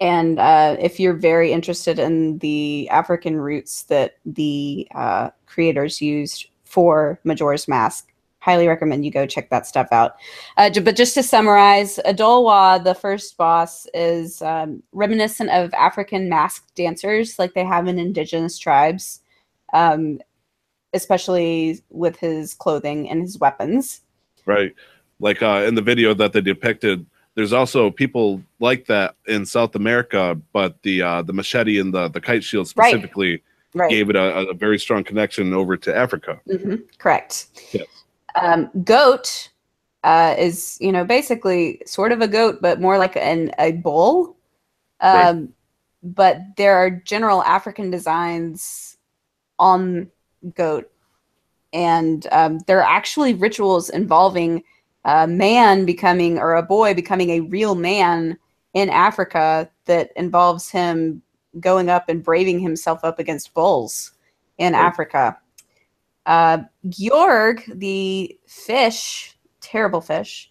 And if you're very interested in the African roots that the creators used for Majora's Mask, highly recommend you go check that stuff out. But just to summarize, Adolwa, the first boss, is reminiscent of African masked dancers like they have in indigenous tribes, especially with his clothing and his weapons. Right. Like in the video that they depicted, there's also people like that in South America, but the machete and the kite shield specifically gave it a very strong connection over to Africa. Correct. Yes. Goat is, basically sort of a goat, but more like a bull. But there are general African designs on goat, and there are actually rituals involving a man becoming, or a boy becoming, a real man in Africa that involves him going up and braving himself up against bulls in Africa. Georg, the fish, terrible fish,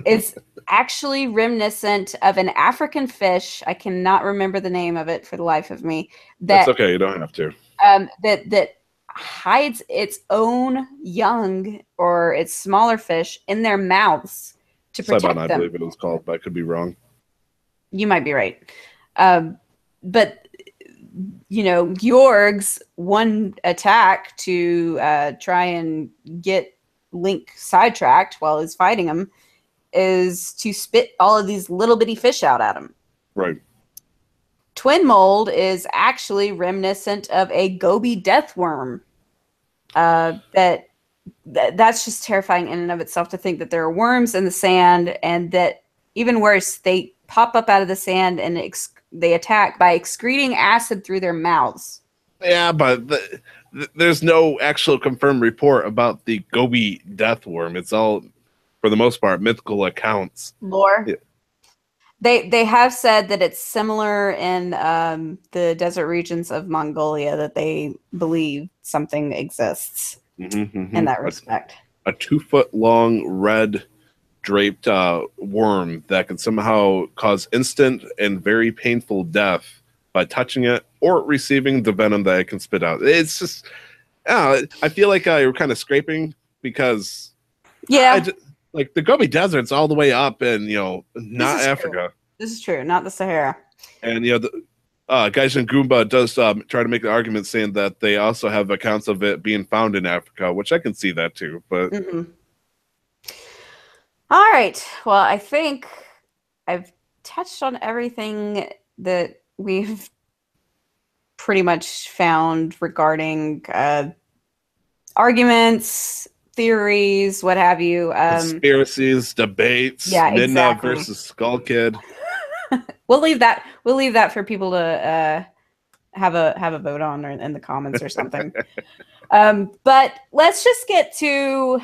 is actually reminiscent of an African fish. I cannot remember the name of it for the life of me. That's okay. You don't have to. That hides its own young or its smaller fish in their mouths to protect them. I believe it was called, but I could be wrong. You might be right. But Georg's one attack to try and get Link sidetracked while he's fighting him is to spit all of these little bitty fish out at him. Right. Twin mold is actually reminiscent of a goby death worm. That's just terrifying in and of itself, to think that there are worms in the sand, and that, even worse, they pop up out of the sand and they attack by excreting acid through their mouths. Yeah, but there's no actual confirmed report about the goby death worm. It's all, for the most part, mythical accounts. Lore. Yeah. They have said that it's similar in the desert regions of Mongolia, that they believe something exists in that respect. A 2-foot-long red draped worm that can somehow cause instant and very painful death by touching it or receiving the venom that it can spit out. It's just, I feel like you're kind of scraping, because like the Gobi Desert's all the way up in, not Africa. This is true, not the Sahara. And, Gaijin Goomba does try to make the argument saying that they also have accounts of it being found in Africa, which I can see that too. But all right. Well, I think I've touched on everything that we've pretty much found regarding arguments, theories, what have you. Conspiracies, debates, Midna versus Skull Kid. We'll leave that for people to have a vote on, or in the comments or something. But let's just get to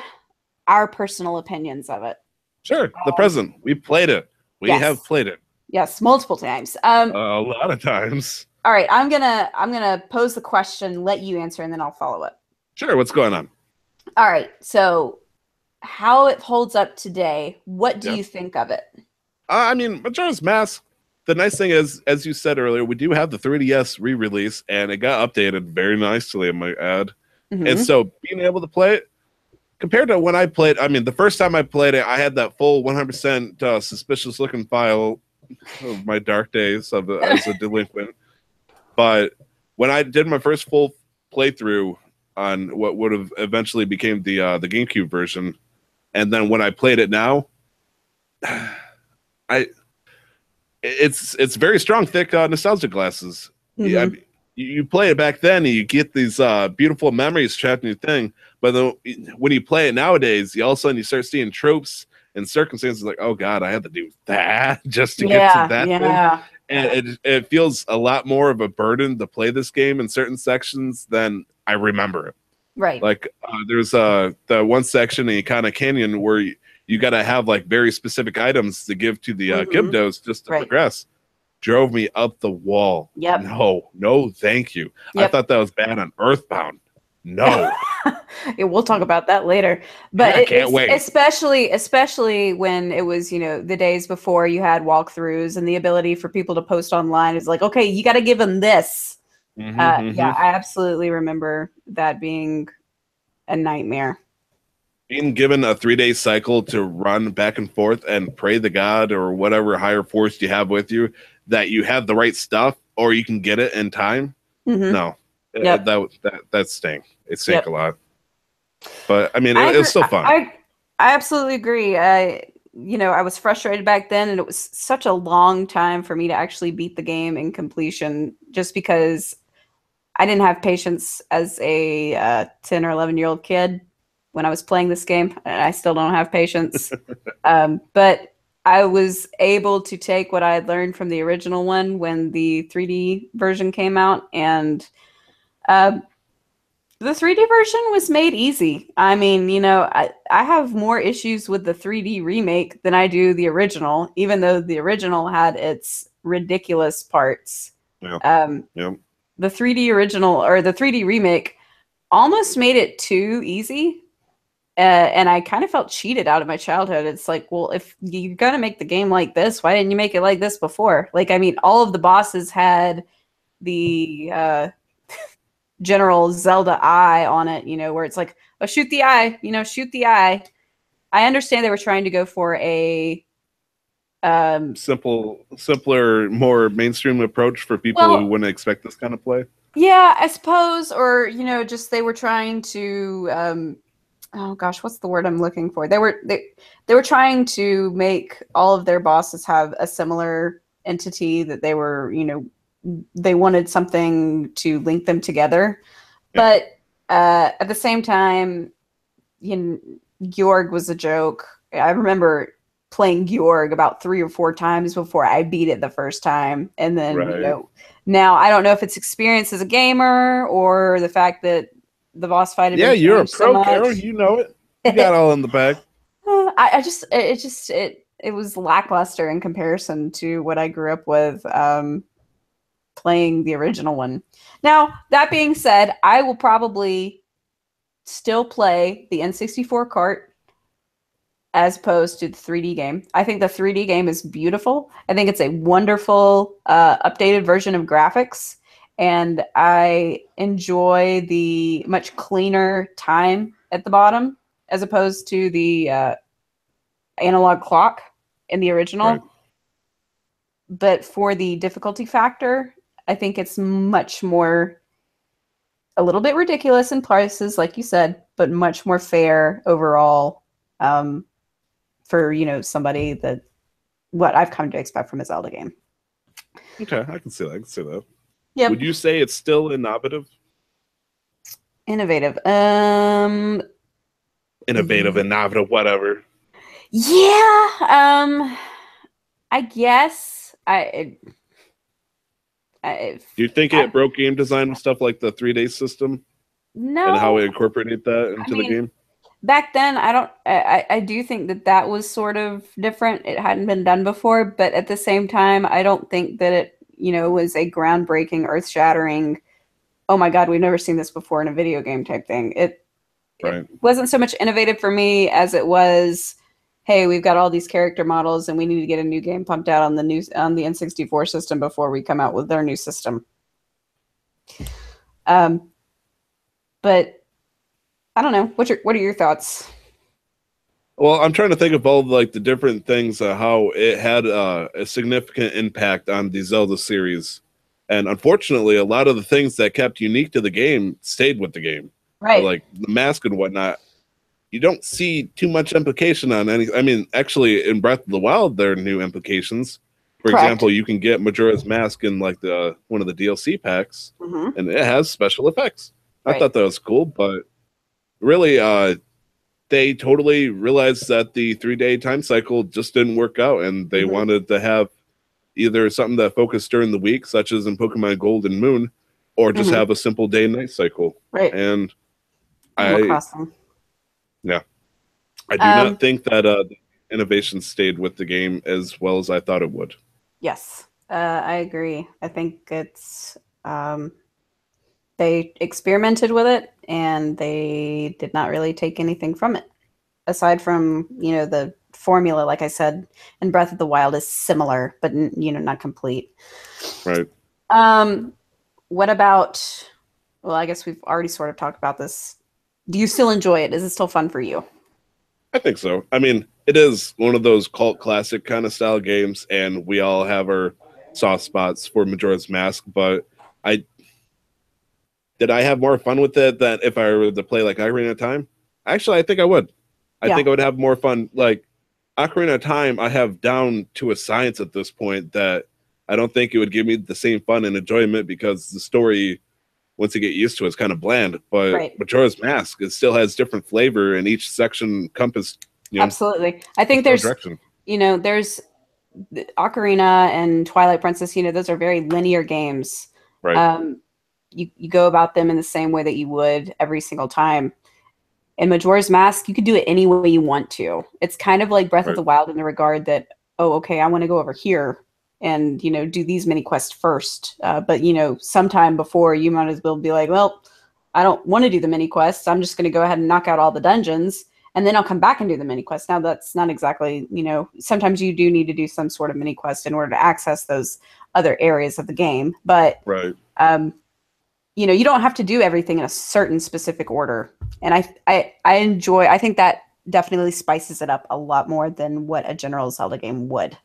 our personal opinions of it. Sure. The present. We played it. We have played it. Yes, multiple times. A lot of times. All right, I'm gonna pose the question, let you answer, and then I'll follow it. Sure. What's going on? All right. So, how it holds up today? What do you think of it? I mean, Majora's Mask. The nice thing is, as you said earlier, we do have the 3DS re-release, and it got updated very nicely, I might add. And so, being able to play it, compared to when I played, I mean, the first time I played it, I had that full 100% suspicious-looking file of my dark days as a delinquent. But when I did my first full playthrough on what would have eventually became the GameCube version, and then when I played it now, it's very strong, thick nostalgia glasses. You play it back then, and you get these beautiful memories trapped in your thing. But then when you play it nowadays, all of a sudden you start seeing tropes and circumstances like, oh God, I had to do that just to get to that thing. And it feels a lot more of a burden to play this game in certain sections than I remember it. Right. Like there's the one section in Ikana Canyon where you got to have like very specific items to give to the Gibdos just to progress. Drove me up the wall. Yep. No, thank you. Yep. I thought that was bad on Earthbound. No. Yeah, we'll talk about that later. But I can't wait. Especially when it was, the days before you had walkthroughs and the ability for people to post online. It's like, okay, you got to give them this. Yeah, I absolutely remember that being a nightmare. Being given a 3-day cycle to run back and forth and pray to God or whatever higher force you have with you that you have the right stuff or you can get it in time. No, that stank. It stank a lot. But I mean, it was still fun. I absolutely agree. I was frustrated back then, and it was such a long time for me to actually beat the game in completion, just because I didn't have patience as a 10 or 11-year-old kid when I was playing this game, and I still don't have patience. But I was able to take what I had learned from the original one when the 3D version came out, and the 3D version was made easy. I mean, I have more issues with the 3D remake than I do the original, even though the original had its ridiculous parts. The 3D original or the 3D remake almost made it too easy. And I kind of felt cheated out of my childhood. It's like, well, if you're going to make the game like this, why didn't you make it like this before? Like, I mean, all of the bosses had the general Zelda eye on it, where it's like, oh, shoot the eye, shoot the eye. I understand they were trying to go for a simpler, more mainstream approach for people who wouldn't expect this kind of play. Yeah, I suppose, or just they were trying to oh gosh, what's the word I'm looking for? They were trying to make all of their bosses have a similar entity that they were, they wanted something to link them together. But at the same time, Georg was a joke. I remember playing Georg about 3 or 4 times before I beat it the first time. And then, now I don't know if it's experience as a gamer or the fact that the boss fight. Yeah, you're a pro, Carol. You know it. You got all in the bag. It was lackluster in comparison to what I grew up with playing the original one. Now, that being said, I will probably still play the N64 cart as opposed to the 3D game. I think the 3D game is beautiful. I think it's a wonderful updated version of graphics. And I enjoy the much cleaner time at the bottom as opposed to the analog clock in the original. Right. But for the difficulty factor, I think it's much more, a little bit ridiculous in prices, like you said, but much more fair overall for, somebody that what I've come to expect from a Zelda game. Okay, I can see that. Yep. Would you say it's still innovative? Innovative. Innovative, whatever. Yeah. I guess do you think it broke game design and stuff like the 3-day system? No. And how it incorporated that into the game? Back then, I do think that was sort of different. It hadn't been done before, but at the same time, I don't think that it, was a groundbreaking, earth-shattering, oh my God, we've never seen this before in a video game type thing. It wasn't so much innovative for me as it was, hey, we've got all these character models and we need to get a new game pumped out on the N64 system before we come out with their new system. But I don't know. What are your thoughts? Well, I'm trying to think of all like the different things, how it had a significant impact on the Zelda series. And unfortunately, a lot of the things that kept unique to the game stayed with the game. Right. Like the mask and whatnot. You don't see too much implication on any. I mean, actually, in Breath of the Wild, there are new implications. For example, you can get Majora's Mask in like one of the DLC packs, and it has special effects. I thought that was cool, but really, they totally realized that the 3-day time cycle just didn't work out, and they wanted to have either something that focused during the week, such as in Pokemon Gold and Moon, or just have a simple day and night cycle. Right. And Animal I Crossing. yeah, I do not think that the innovation stayed with the game as well as I thought it would. Yes, I agree. I think it's they experimented with it and they did not really take anything from it aside from the formula. Like I said, in Breath of the Wild is similar, but not complete. Right. What about? Well, I guess we've already sort of talked about this. Do you still enjoy it? Is it still fun for you? I think so. I mean, it is one of those cult classic kind of style games, and we all have our soft spots for Majora's Mask. But I did I have more fun with it than if I were to play like Ocarina of Time? Actually, I think I would. I Yeah, think I would have more fun. Like Ocarina of Time, I have down to a science at this point that I don't think it would give me the same fun and enjoyment because the story, once you get used to it, is kind of bland. But right. Majora's Mask, it still has different flavor, and each section encompass, Absolutely. I think no there's, direction. there's Ocarina and Twilight Princess, those are very linear games. Right. You go about them in the same way that you would every single time. In Majora's Mask, you can do it any way you want to. It's kind of like Breath of Right. the Wild in the regard that, oh, okay, I want to go over here and, do these mini quests first. But, sometime before you might as well be like, well, I don't want to do the mini quests. I'm just going to go ahead and knock out all the dungeons and then I'll come back and do the mini quests. Now that's not exactly, sometimes you do need to do some sort of mini quest in order to access those other areas of the game. But Right. you don't have to do everything in a certain specific order. And I think that definitely spices it up a lot more than what a general Zelda game would.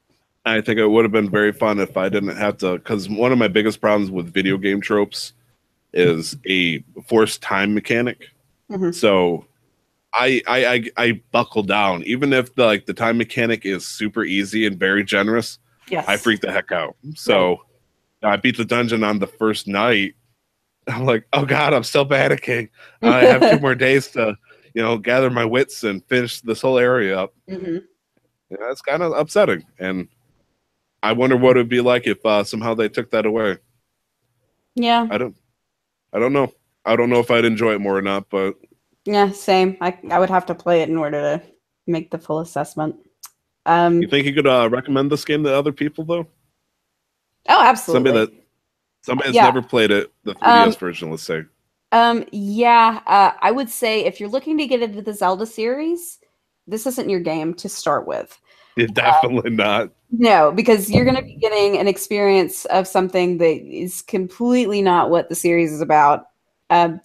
I think it would have been very fun if I didn't have to, because one of my biggest problems with video game tropes is a forced time mechanic. Mm-hmm. So I buckle down, even if the time mechanic is super easy and very generous. Yes. I freak the heck out. So I beat the dungeon on the first night. I'm like, oh god, I'm still panicking. I have 2 more days to gather my wits and finish this whole area up. Mm-hmm. Yeah, it's kind of upsetting, and I wonder what it would be like if somehow they took that away. Yeah. I don't know. I don't know if I'd enjoy it more or not, but Yeah, same. I would have to play it in order to make the full assessment. you think you could recommend this game to other people though? Oh, absolutely. Somebody that's Yeah. never played it, the 3DS version, let's say. I would say if you're looking to get into the Zelda series, this isn't your game to start with. Definitely not. No, because you're going to be getting an experience of something that is completely not what the series is about.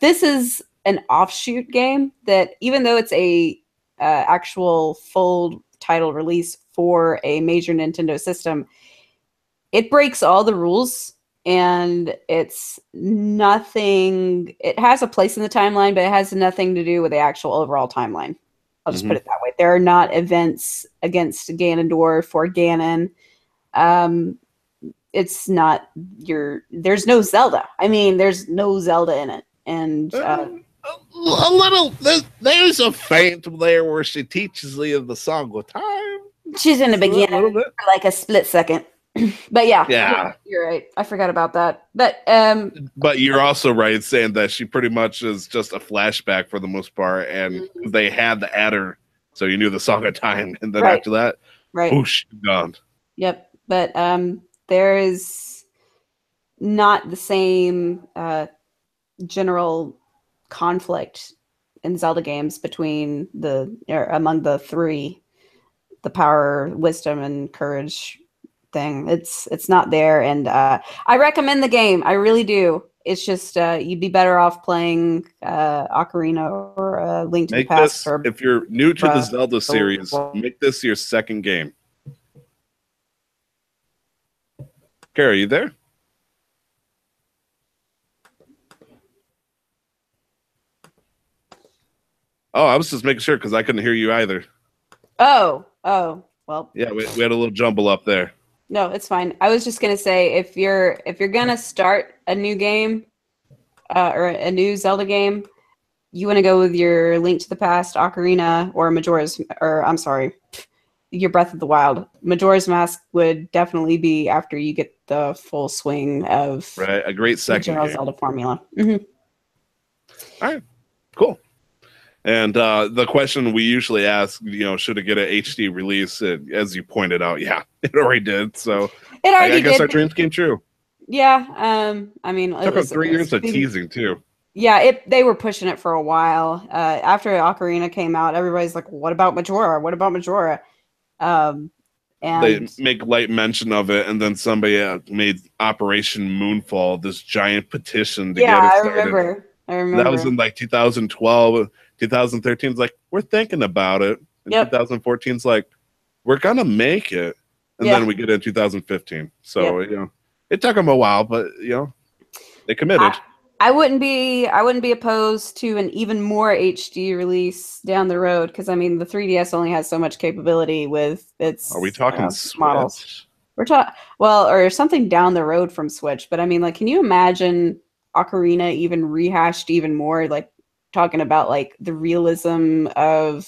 This is an offshoot game that, even though it's a actual full title release for a major Nintendo system, it breaks all the rules and it's nothing. It has a place in the timeline, but it has nothing to do with the actual overall timeline. I'll just put it that way. There are not events against Ganondorf for Ganon. It's not there's no Zelda. I mean, there's no Zelda in it. And a little, there's a faint there where she teaches Leah the Song of Time. She's in the beginning little bit. for like a split second. But yeah, you're right. I forgot about that. But you're also right saying that she pretty much is just a flashback for the most part, and they had the adder, so you knew the Song of Time, and then after that, whoosh, gone. Yep. But there is not the same general conflict in Zelda games between among the three, the power, wisdom, and courage thing. It's not there, and I recommend the game. I really do. It's just you'd be better off playing Ocarina or Link to the Past. If you're new to the Zelda series, make this your second game. Kara, are you there? Oh, I was just making sure because I couldn't hear you either. Oh, well. Yeah, we had a little jumble up there. No, it's fine. I was just gonna say if you're gonna start a new game or a new Zelda game, you want to go with your Link to the Past, Ocarina, or your Breath of the Wild. Majora's Mask would definitely be after you get the full swing of a great second general game. Zelda formula. All right, cool. And the question we usually ask, should it get an HD release? As you pointed out, yeah, it already did. So It I already guess did. our dreams came true. Yeah. I mean, Took them 3 years of teasing too. Yeah, they were pushing it for a while. After Ocarina came out, everybody's like, "What about Majora? What about Majora?" Um, They and make light mention of it, and then somebody made Operation Moonfall, this giant petition to yeah, get it I started. remember. I That was remember. in like 2012, 2013. It's like, we're thinking about it. And Yep. 2014 is like, we're gonna make it. And Yeah. then we get in 2015. So, Yep. it took them a while, but they committed. I wouldn't be opposed to an even more HD release down the road because I mean the 3DS only has so much capability with Are we its talking models. Switch? We're talking well, or something down the road from Switch, but I mean, like, can you imagine Ocarina even rehashed even more, like talking about like the realism of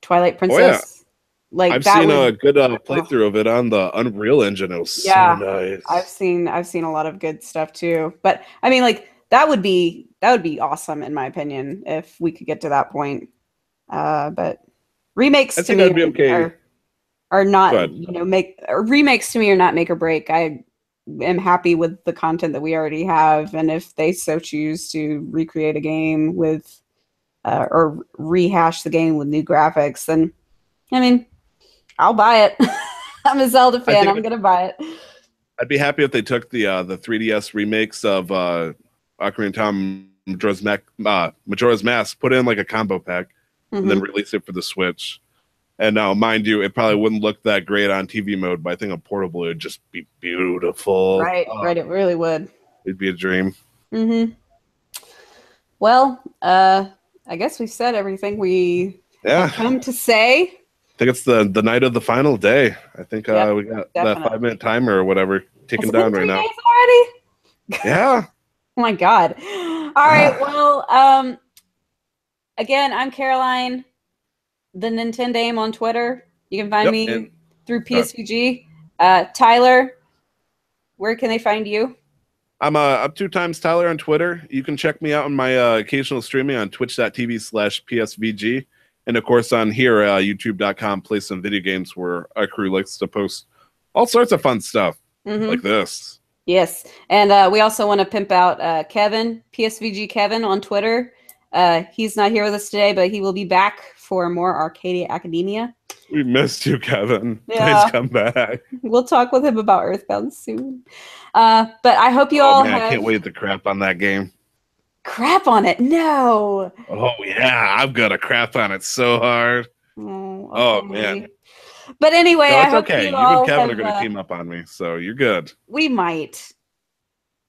Twilight Oh yeah. Princess? Like I've that seen a would, good oh, playthrough of it on the Unreal Engine. It was so yeah, nice. I've seen a lot of good stuff too. But I mean, like that would be awesome in my opinion if we could get to that point. But remakes I to think me I'd be okay. are Go not, ahead. you know, make or remakes to me are not make or break. I am happy with the content that we already have, and if they so choose to recreate a game with or rehash the game with new graphics, then I mean, I'll buy it. I'm a Zelda I fan. think I'm gonna buy it. I'd be happy if they took the 3DS remakes of Ocarina of Time, Majora's Mask, put in like a combo pack, and then Hmm. release it for the Switch. And now, mind you, it probably wouldn't look that great on TV mode, but I think on portable it would just be beautiful. Right, Oh, right. It really would. it'd be a dream. Hmm. Well, I guess we said everything we Yeah, had come to say. I think it's the night of the final day. I think Yep, we got that definitely. 5 minute timer or whatever Has ticking it been down right 3 now. days already? Yeah. Oh my God. All right. Well, again, I'm Caroline, the Nintendo Aim on Twitter. You can find Yep. And me through God, PSVG. Tyler, where can they find you? I'm up 2 times Tyler on Twitter. You can check me out on my occasional streaming on twitch.tv/PSVG. And of course on here, youtube.com, play some video games where our crew likes to post all sorts of fun stuff like Mm-hmm. this. Yes. And we also want to pimp out Kevin, PSVG Kevin on Twitter. He's not here with us today, but he will be back for more Arcadia Academia. We missed you, Kevin. Please Yeah. come back. We'll talk with him about Earthbound soon. But I hope you Oh all man, I have can't wait to crap on that game. crap on it. No. Oh yeah, I've got to crap on it so hard. Oh, Oh man. okay. But anyway, No, I it's hope okay. you You and all Kevin are have, going to team up on me, so you're good. we might.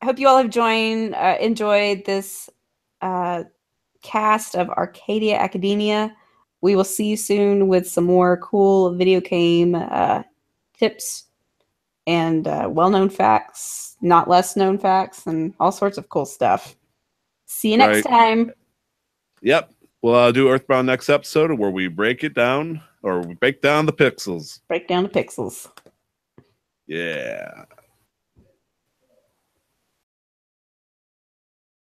I hope you all have enjoyed this uh, cast of Arcadia Academia. We will see you soon with some more cool video game tips and well-known facts, not less known facts, and all sorts of cool stuff. See you next Right. time. Yep. We'll do Earthbound next episode where we break it down or we break down the pixels. Break down the pixels. Yeah.